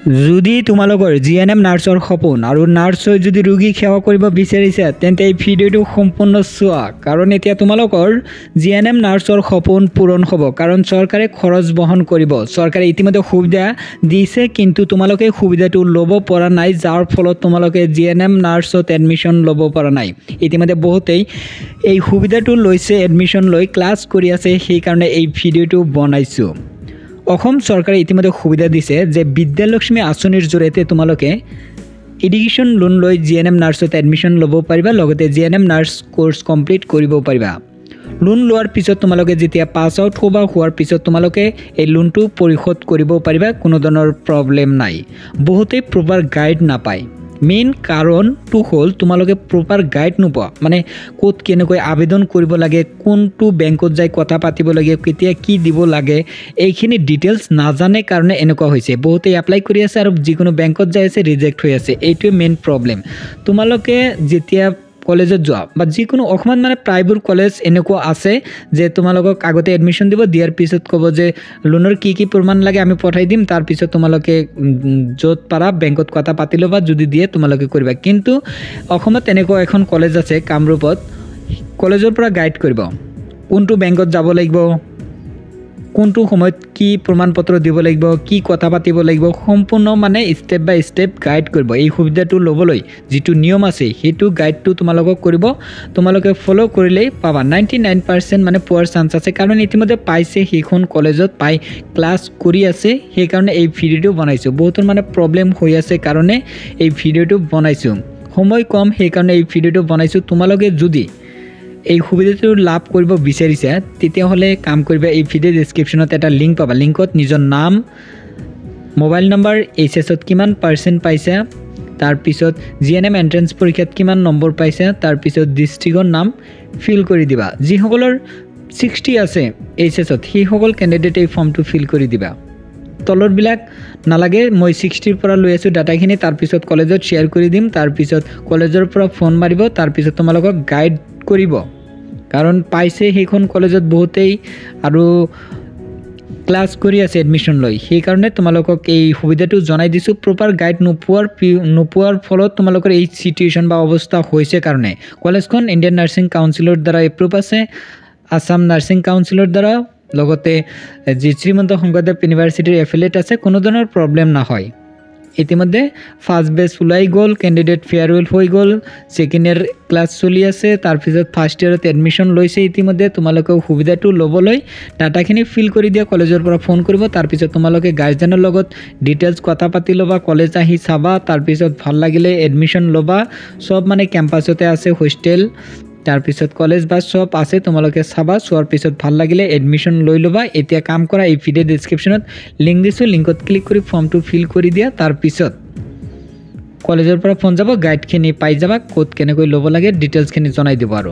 যদি তোমালোকৰ জিএনএম নাৰ্ছৰ সপোন আৰু নাৰ্ছৰ যদি ৰোগীক সেৱা কৰিব বিচাৰিছা তেন্তে এই ভিডিঅ'টো সম্পূৰ্ণ চোৱা কাৰণ এতিয়া তোমালোকৰ জিএনএম নাৰ্ছৰ সপোন পূৰণ হ'ব কাৰণ চৰকাৰে খৰচ বহন কৰিব চৰকাৰে ইতিমধ্যে সুবিধা দিছে কিন্তু তোমালোকে সুবিধাটো ল'ব পৰা নাই যাৰ ফলত তোমালোকে জিএনএম নাৰ্ছত এডমিশ্যন ল'ব পৰা নাই ইতিমধ্যে বহুতেই এই সুবিধাটো লৈছে এডমিশ্যন লৈ ক্লাছ কৰি আছে সেই কাৰণে এই ভিডিঅ'টো বনাইছো অসম চৰকাৰে ইতিমধ্যে সুবিধা দিছে যে বিদ্যালক্ষ্মী আঁচনিৰ জৰিয়তে তোমালোকে এডুকেশ্যন লোন লৈ জিএনএম নাৰ্ছত এডমিশ্যন ল'ব পাৰিবা লগতে জিএনএম নাৰ্ছ কোৰ্স কমপ্লিট কৰিব পাৰিবা লোন লোৱাৰ পিছত তোমালোকে যেতিয়া পাছ আউট হ'বা হোৱাৰ পিছত তোমালোকে এই লোনটো পৰিশোধ কৰিব পাৰিবা কোনো ধৰণৰ প্ৰবলেম নাই বহুতে প্ৰপাৰ গাইড নাপায় মেইন কাৰণটো হ'ল তোমালোকে প্ৰপাৰ গাইড নোপোৱা মানে ক'ত কেনেকৈ আবেদন কৰিব লাগে কোনটো বেংকত যাই কথা পাতিব লাগে কেতিয়া কি দিব লাগে এইখিনি ডিটেইলছ নাজানে কাৰণে এনেকুৱা হৈছে বহুতে এপ্লাই কৰি আছে আৰু যিকোনো বেংকত যাই আছে ৰিজেক্ট হৈ আছে এইটোৱে মেইন প্ৰবলেম তোমালোকে যেতিয়া কলেজত যোৱা বা যিকোনো অকমান মানে প্ৰাইভেট কলেজ এনেকুৱা আছে যে তোমালোকক আগতে এডমিশ্যন দিব দিয়াৰ পিছত ক'ব যে লোনৰ কি কি প্ৰমাণ লাগে আমি পঠাই দিম তাৰ পিছত তোমালোকে য'ত পাৰা বেংকত কথা পাতি ল'বা যদি দিয়ে তোমালোকে কৰিবা কিন্তু অসমত এনেকুৱা এখন কলেজ আছে কামৰূপত কলেজৰ পৰা গাইড কৰিব কোনটো বেংকত যাব লাগিব কোনটো সময়ত কি প্ৰমাণপত্ৰ দিব লাগিব কি কথা পাতিব লাগিব সম্পূৰ্ণ মানে স্টেপ বাই স্টেপ গাইড কৰিব এই সুবিধাটো ল'বলৈ যেটো নিয়ম আছে হেতু গাইডটো তোমালোকক কৰিব তোমালোকে ফলো কৰিলেই পাবা 99% মানে পোৱাৰ চান্স আছে কাৰণ ইতিমধ্যে পাইছে সেইখন কলেজত পাই ক্লাছ কৰি আছে সেই কাৰণে এই ভিডিঅ'টো বনাইছো বহুতৰ মানে প্ৰবলেম হৈ আছে কাৰণে এই ভিডিঅ'টো বনাইছো সময় কম সেই কাৰণে এই ভিডিঅ'টো বনাইছো তোমালোকে যদি এই সুবিধাটো লাভ কৰিব বিচাৰিছা তেতিয়া হলে কাম কৰিবা এই ভিডিও ডেসক্ৰিপচনত এটা লিংক পাবা লিংকত নিজৰ নাম মোবাইল নম্বৰ এইচএছত কিমান পাৰ্সেন্ট পাইছা তাৰ পিছত জিএনএম এন্ট্ৰেন্স পৰীক্ষাত কিমান নম্বৰ পাইছা তাৰ পিছত ডিস্ট্ৰিক্টৰ নাম ফিল কৰি দিবা যি সকলৰ 60 আছে এইচএছত সেই সকল ক্যান্ডিডেট এই ফৰ্মটো ফিল কৰি দিবা তলৰ বিলাক নালাগে মই 60 ৰ পৰা লৈ আছো ডাটাখিনি তাৰ পিছত কলেজত শেয়াৰ কৰি দিম তাৰ পিছত কলেজৰ পৰা ফোন মাৰিব তাৰ পিছত তোমালোকক গাইড কৰিব কাৰণ পাইছে সেইখন কলেজত বহুতেই আৰু ক্লাছ কৰি আছে এডমিশ্যন লৈ সেই কাৰণে তোমালোকক এই সুবিধাটো জনাই দিছো প্ৰপাৰ গাইড নোপোৱাৰ ফলত তোমালোকৰ এই সিচুৱেচন বা অৱস্থা হৈছে কাৰণে কলেজখন ইণ্ডিয়ান নাৰ্ছিং কাউন্সিলৰ দ্বাৰা এপ্ৰুভ আছে আসাম নাৰ্ছিং কাউন্সিলৰ দ্বাৰা লগতে যি শ্ৰীমন্ত শংকৰদেৱ ইউনিভাৰ্সিটিৰ এফিলিয়েট আছে কোনো ধৰণৰ প্ৰবলেম নহয় ইতিমধ্যে ফাৰ্স্ট বেচ উলাই গল ক্যান্ডিডেট ফেয়াৰৱেল হৈ গল সেকেন্ড ইয়াৰ ক্লাছ চলি আছে তাৰ পিছত ফাৰ্স্ট ইয়াৰত এডমিশ্যন লৈছে ইতিমধ্যে তোমালোকে সুবিধাটো ল'বলৈ ডাটাখিনি ফিল কৰি দিয়া কলেজৰ পৰা ফোন কৰিব তাৰ পিছত তোমালোকে গাৰ্জেনৰ লগত ডিটেইলছ কথা পাতি লবা কলেজ আহি চাবা তাৰ পিছত ভাল লাগিলে এডমিশ্যন ল'বা সব মানে ক্যাম্পাসতে আছে হোস্টেল তাৰ পিছত কলেজ বা সব আছে তোমালোকে চাবা সোৱাৰ পিছত ভাল লাগিলে এডমিশ্যন লৈ লবা এতিয়া কাম কৰা এই ভিডিও ডেসক্ৰিপচনত লিংক দিছো লিংকত ক্লিক কৰি ফৰ্মটো ফিল কৰি দিয়া তাৰ পিছত কলেজৰ পৰা ফোন যাব গাইডখিনি পাই যাবা কোড কেনেকৈ ল'ব লাগে ডিটেইলছখিনি জনাই দিব আৰু